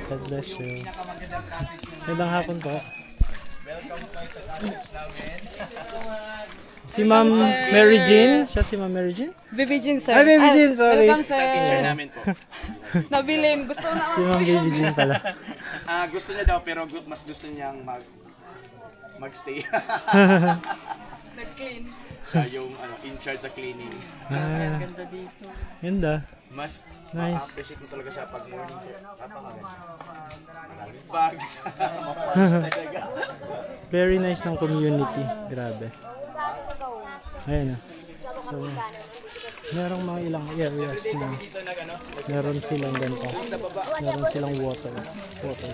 God bless you. Magandang hapon po. Welcome po sa cottage namin. Si Ma'am Mary Jean? Siya si Ma'am Mary Jean? Baby Jean, sir. Ay, Baby Jean, sorry. Welcome, sir. Isang teacher namin po. Nabilin. Gusto na Si Ma'am Baby Jean pala. Gusto niya daw pero mas gusto niyang magstay. nag-clean. Siya yung in charge sa cleaning. Ah, Ganda dito. ganda. Mas Nice. ma-appreciate mo talaga siya pag morning siya. Napakaganda. Maraming bags. Mapalis talaga. Very nice ng community. Grabe. Ayan na. So, merong mga ilang areas na meron silang ganito. Meron silang water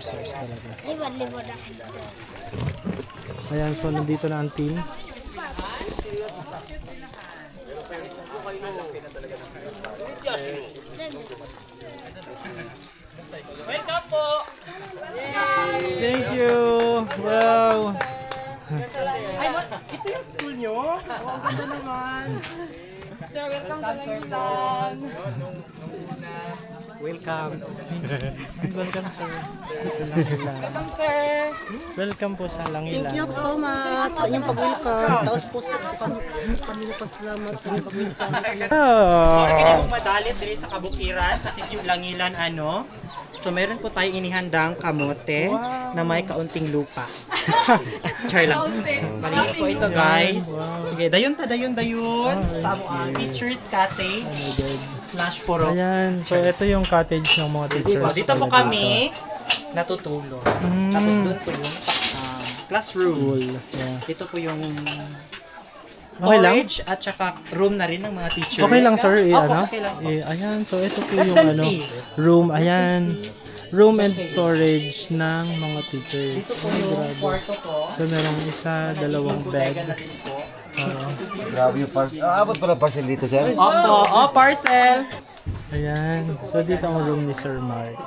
source talaga. Ayan, so nandito na ang team. Welcome po! Thank you! Wow! Ito yung school nyo? Oh, ganda naman. Sir, welcome sa Langitan. Welcome. Welcome sir. Dito lang nila. Welcome, sir. Welcome po sa Langilan. Thank you so much sa inyong pag-welcome. Tapos po sa kanila pasalamat sa inyong pag-welcome. Kini Ah, mong madalit diri sa kabukiran sa Sitio Langilan ano. So meron po tayong inihandang kamote na may kaunting lupa. Char lang. Kaunti. Maliit po ito guys. Sige, dayon sa among teachers cottage / puro. ayan. So ito yung cottage ng mga teachers. Dito po pala kami natutulog. Mm. Tapos doon po yung classrooms. Yeah. Dito po yung Okay lang? storage at saka room na rin ng mga teachers. Okay lang sir, Opo, ano? okay lang po. Ayan, so ito po Let yung them ano, see. room, ayan. Room and storage ng mga teachers. Dito po yung kwarto po. So merong isa, dalawang bed. Bodega na din po. Grabe yung parcel. Abot pala parcel dito, sir? Opo, parcel. Ayan. So dito ang room ni Sir Mark.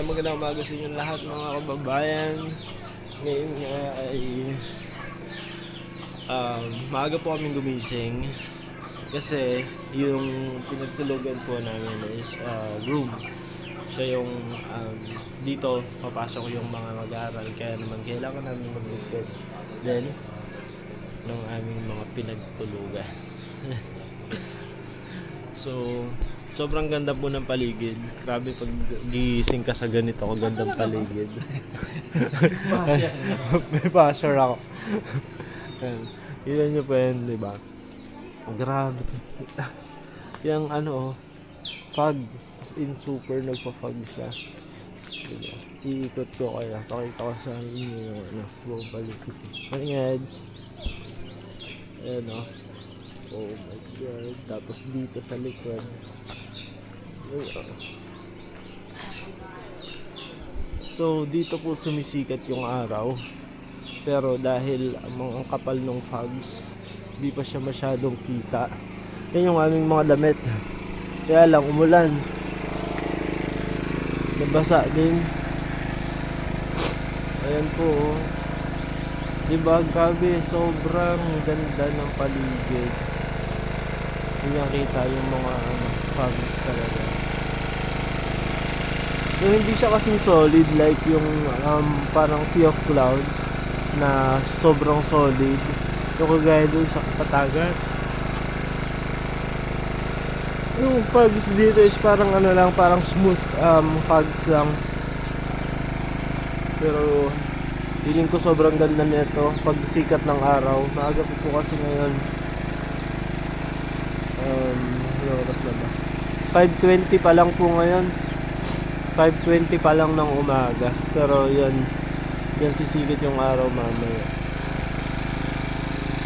Magandang umaga sa inyo lahat mga kababayan. Ngayon nga ay maaga po kaming gumising kasi yung pinagtulugan po namin is room. Siya yung dito papasok yung mga mag-aaral kaya naman kailangan namin mag-ligpit then ng aming mga pinagtulugan. So sobrang ganda po ng paligid. Grabe pag gising ka sa ganito kagandang paligid. May pa-share ako. Ayan. Ilan nyo po yan, di ba? Grabe. Yung ano, fog. As in super nagpa-fog siya. Diba? Iikot ko kaya. Pakita ko sa inyo yung ano, buong paligid. Ang edge. Ayan o. Oh my god. Tapos dito sa likod. So dito po sumisikat yung araw pero dahil ang kapal ng fogs di pa siya masyadong kita. Yan yung aming mga damit kaya lang umulan, nabasa din. Ayan po oh. Diba gabi, sobrang ganda ng paligid. Hindi nakita yung mga fogs talaga. So, hindi siya kasing solid like yung parang sea of clouds na sobrang solid. Yung kagaya dun sa Kapatagan. Yung fogs dito is parang ano lang, parang smooth fogs lang. Pero feeling ko sobrang ganda nito pag sikat ng araw. Maaga po kasi ngayon. Ano oras na ba? 5:20 pa lang po ngayon. 5:20 pa lang ng umaga. Pero yan sisigit yung araw mamaya.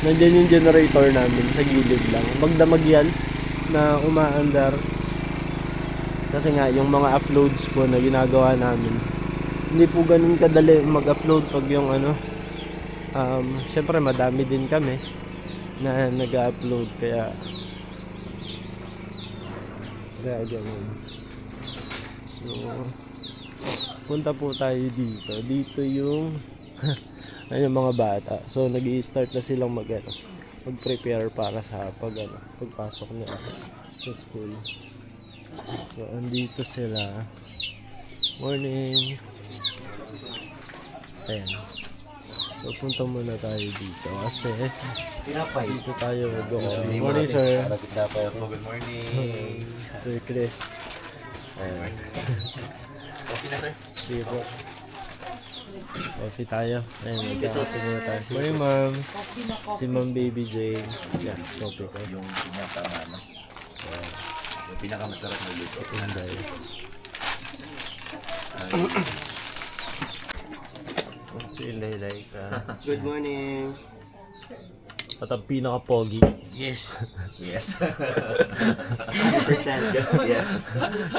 Nandiyan yung generator namin sa gilid lang. Magdamag yan na umaandar. Kasi nga yung mga uploads po na ginagawa namin, hindi po ganun kadali mag-upload pag yung ano. Syempre madami din kami na nag-upload kaya ganun. So, punta po tayo dito. Dito yung yung mga bata. So, nag-i-start na silang mag-prepare para sa pagpasok nila. sa school. So, andito sila. Morning! Ayan. So, punta muna tayo dito kasi dito tayo mag-o. Morning, sir. Good morning. Sir Chris. Okay na, sir. Sige po. Coffee tayo. Ayun, magka-coffee muna tayo. Morning, ma'am. Si Ma'am Baby Jane. Yan, coffee ko. Yung pinaka, ano, yung pinakamasarap na luto. Inday. Si Inday ka. Good morning. At ang pinaka-pogi. Yes. Yes. 100%. Yes.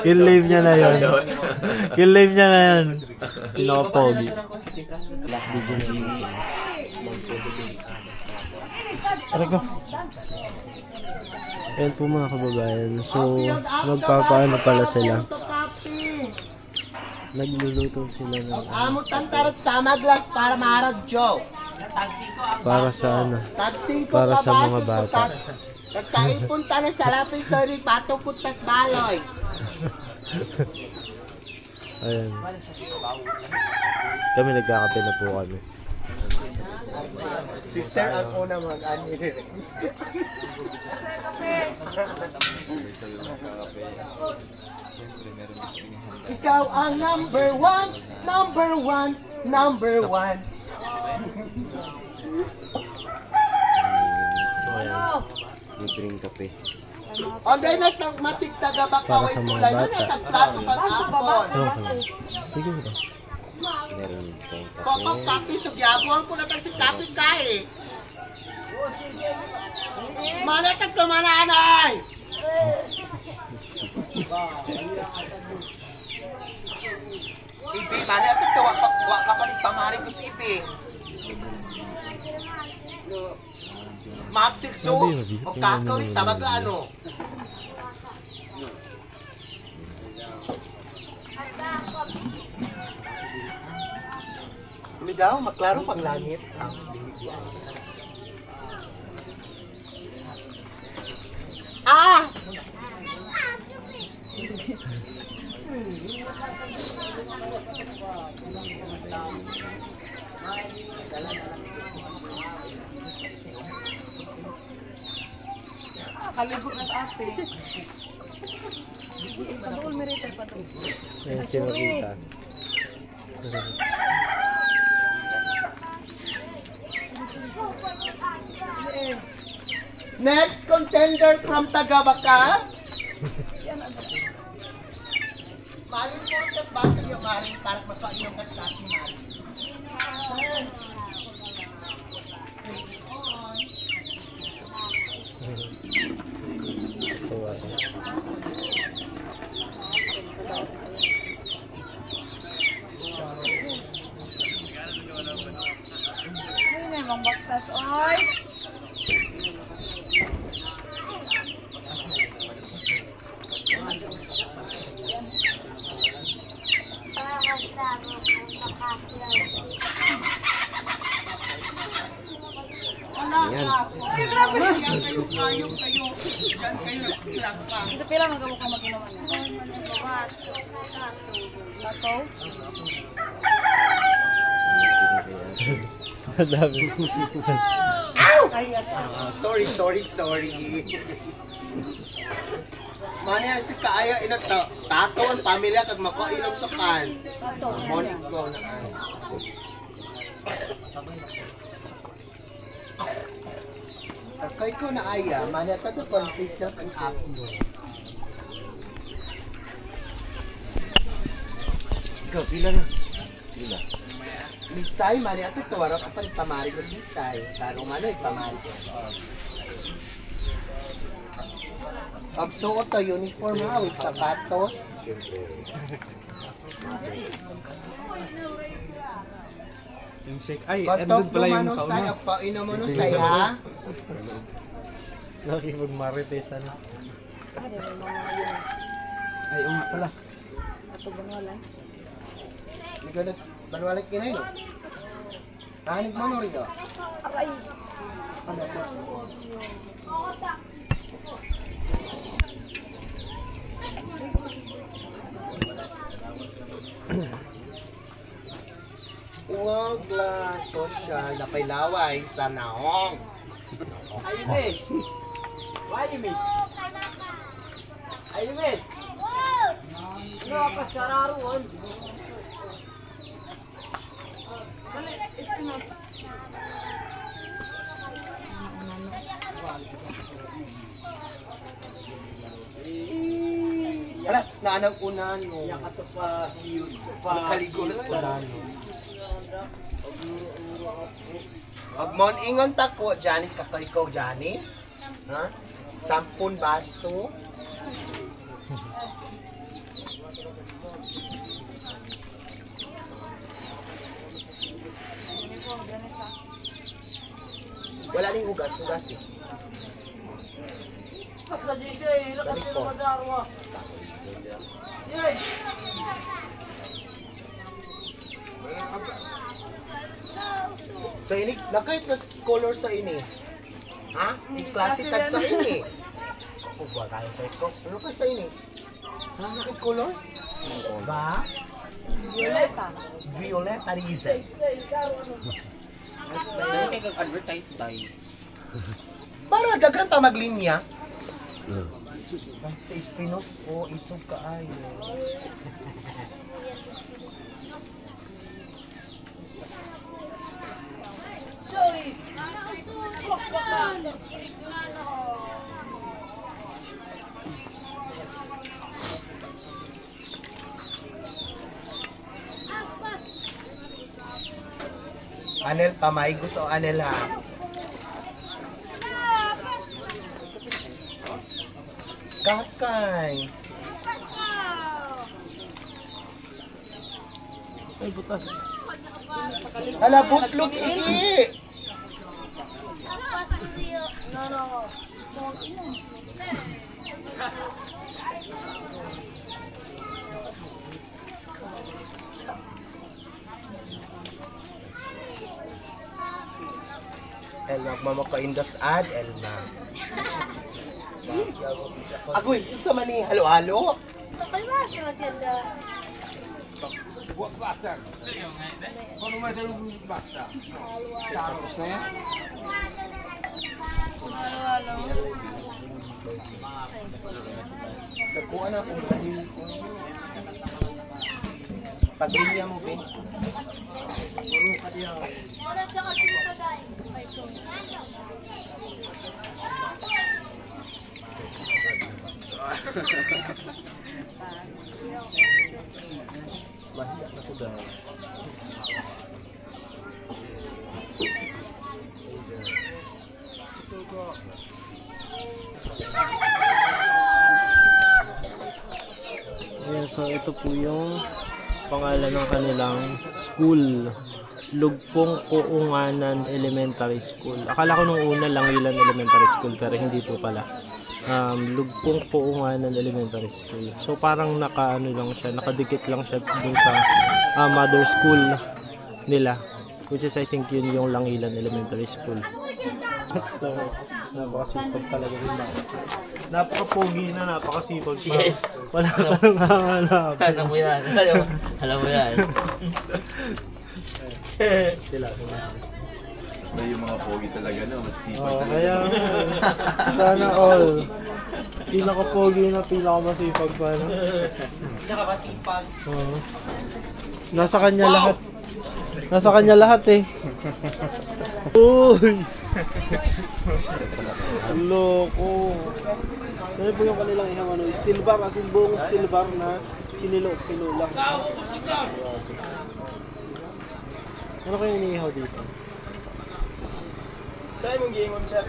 Kill name niya na yun. Kill name niya na yan. Pinaka-pogi. Video na yun siya. Aray ko. Ayan po mga kababayan. So, magpapaano pala sila. Nagluluto sila ng Amutan tarot sama glass para maharag Joe. para sa ano. Tag 5 Para sa mga bata. Nagkaipunta na sa lapis sorry patukot at baloy. Ayan. Kami nagkakape na po kami. Si Sir ang una mag-anire. Ikaw ang number one. Libreng kape. Onday na matik taga Para bakaway sa mga kulay na bata. natagplato pag-apon. Okay. Sige ba? Meron tayong kape. Kokok kapi sugyabuan ko na tag si kapi kae. Mana tag kumananay. Ibi mana tag wa ka pa ni pamari ko si Ibi. Magsilso o kakarik sa mag-ano. Hindi daw, maklaro pang langit. Ah! Kalibot na sa ate. Paduol mi rito, paduol. Ayan si Marita. Next contender from Tagabaka. Maling mo ito, basa niyo maling para magpainom ka sa ating maling. Tuwa. Ay, may mga baktas. Ay! Kayo, dyan kayo nagpilang ka. Isa pila man kamukha mag-inuman na. Lakaw? Madami. Sorry. Mani si kaya ina takaw ang pamilya kag makainom sa kan. Tato. Morning ko na. Kay ko na aya, mani tato pang pizza kang apno. Ikaw, pila na. Pila. Misay mani ato tuwara ka pa ni pamari ko si Misay. Tarong mani pamari ko. Pag suot to uniform ha, with sapatos. Yung shake, ay, Katok mo say, painom mo no say ha. Nakikipag-maritesan. ay, pala. Ato banwalan. Nagano banwalik kinay no. Kanig mo no riyo. sosyal na pailaway sa naong. Wala, naanang unan mo. Kaligo na sa unan mo. Pag mon ingon tako, Janice, kato ikaw, Janice. Ha? 10 baso. Wala ning hugas eh. Dali po. So ini, nakait na color sa ini. Ha? I-klase tag sa ini. Ako ba kayo kahit ko? Ano ka sa ini? Ha? Nakait color? Ba? Violeta. Violeta reason. Advertise tayo. Para daghan ta maglinya. Sa Espinos o isog ka ay. Anel, pamay gusto Anel ha. Kakay. Ay, butas. Hala, buslog hindi. Elma, mamakaindas ad, Elma. Agoy, sa mani, halo-halo. Nakuha na kung paglinya mo, Ben. Mahiya na ko dahil. Ayan, so ito po yung pangalan ng kanilang school. Lugpong Kuunganan Elementary School. Akala ko nung una Langilan Elementary School pero hindi po pala. Lugpong Kuunganan Elementary School. So parang nakaano lang siya, nakadikit lang siya dun sa mother school nila. Which is I think yun yung Langilan Elementary School. Basta, napakasipag talaga rin ba? Napaka-pogi na, napakasipag pa. Yes. Wala ka nang hanap. Alam mo yan. Alam mo yan. Sila. Na yung mga pogi talaga na, masisipag Oh, talaga. kaya sana all. Pinaka-pogi na pinaka-masipag pa. No? Pinakamasipag. Oo. Nasa kanya lahat. Nasa kanya lahat eh. Uy! Loko. Ano po yung kanilang ihang ano? Steel bar, as in buong steel bar na kinilo-kilo lang. Ano kayong iniihaw dito? Saan mong gingon siya?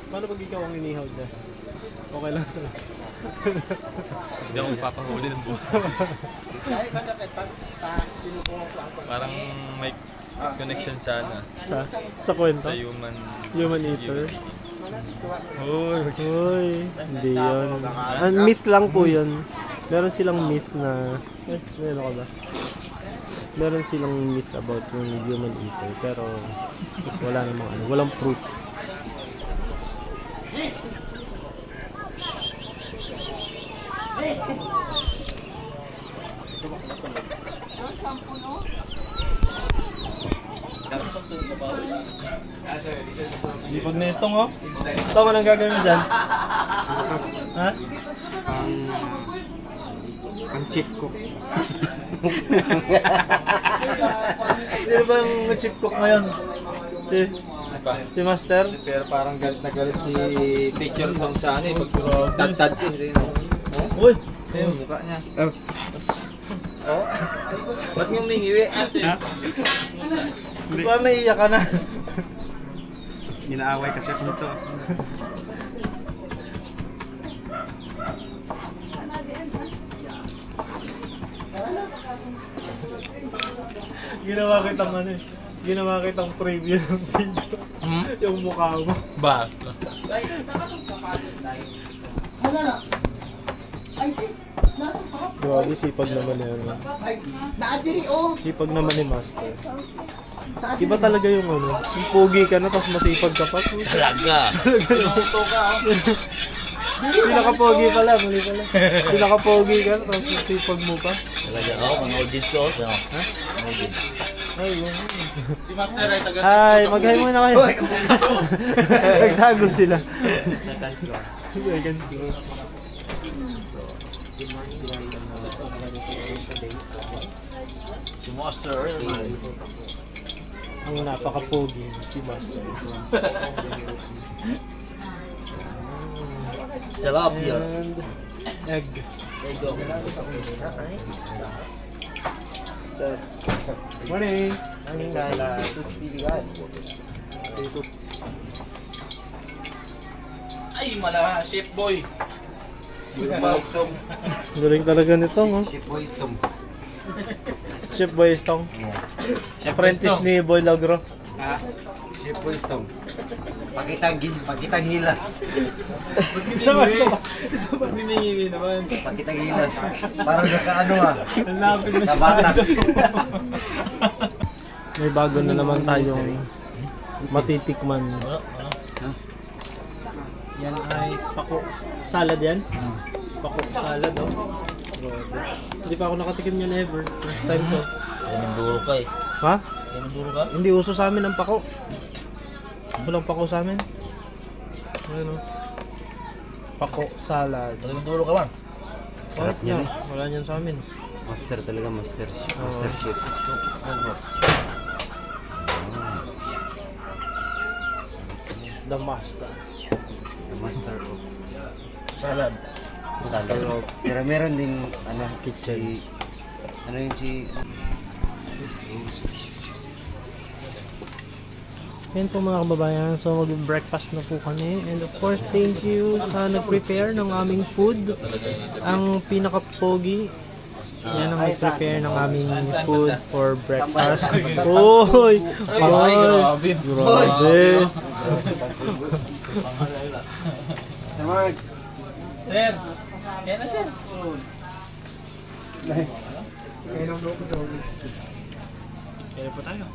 Paano pag ikaw ang iniihaw dyan? Okay lang sa'yo. Hindi ako magpapahuli ng buhay. Ay, kada ketas, sinubukan ko ako. Parang may connection sana Sa kwento? sa human Eater? Uy, Uy, hindi yun. Myth lang po yun. Meron silang myth na... meron ka ba? Meron silang myth about yung human eater. Pero wala namang ano, walang proof. Di pag nestong oh. Tama nang gagawin mo dyan. Ha? Ang chief cook. Sino ba yung chief cook ngayon? Si Master? Pero parang galit na galit si teacher tong sa ano eh. Pag tagtad ko. Uy! Ayun, mukha niya. Oh. Ba't nga umingiwi? Parang naiiyak ka na. Ginaaway kasi ako nito. Ginawa kitang ano eh. Ginawa kitang preview ng video. Yung mukha mo. Ba? Wala na. Ay, nasa pa. Grabe, sipag naman yan. Ay, naadiri oh. Sipag naman ni Master. Iba talaga yung ano. Yung pogi ka na, tapos masipag ka pa. Talaga. Pinuto ka oh. Pinaka-pogi pala, mali pala. Pinaka-pogi ka, tapos masipag mo pa. Talaga ako, mga audience ko. Ha? Audience. Ay, yun. Si Master ay taga Hi, mag-hi muna kayo. Nagtago sila. Second floor. Si Master. Ang napaka-pogi si Master. Tilapia. And egg. Morning. Morning guys. Ay, mala, chef boy. Galing talaga nito, no? Chef boy istom. Chef Boy Stong. Apprentice ni Boy Logro. Ha? Chef boy istom. Pakitang hilas. Isa ba? Hiningi naman. Pakitang hilas. Parang nakaano ah. Ang lapit na siya. Nabatak. May bago na naman tayong matitikman. Yan ay pako salad yan. Pako salad oh. Hindi pa ako nakatikim yan ever. First time to. Ay, nanduro ka eh. Ha? Ay, nanduro ka? Hindi uso sa amin ang pako. Walang pako sa amin. Ano? Pako salad. Ay, nanduro ka man. Sarap niya. Wala niyan sa amin. Master talaga, master chef. The master. Master cook. Salad. Pero meron din ano kitchen. Ano yun si Yan po mga kababayan, so mag-breakfast na po kami. And of course, thank you sa nag-prepare ng aming food. Ang pinaka-pogi, yan ang nag-prepare ng aming food for breakfast. Uy! Grabe! Grabe! Sir! Kaya na sir. Kaya po tayo.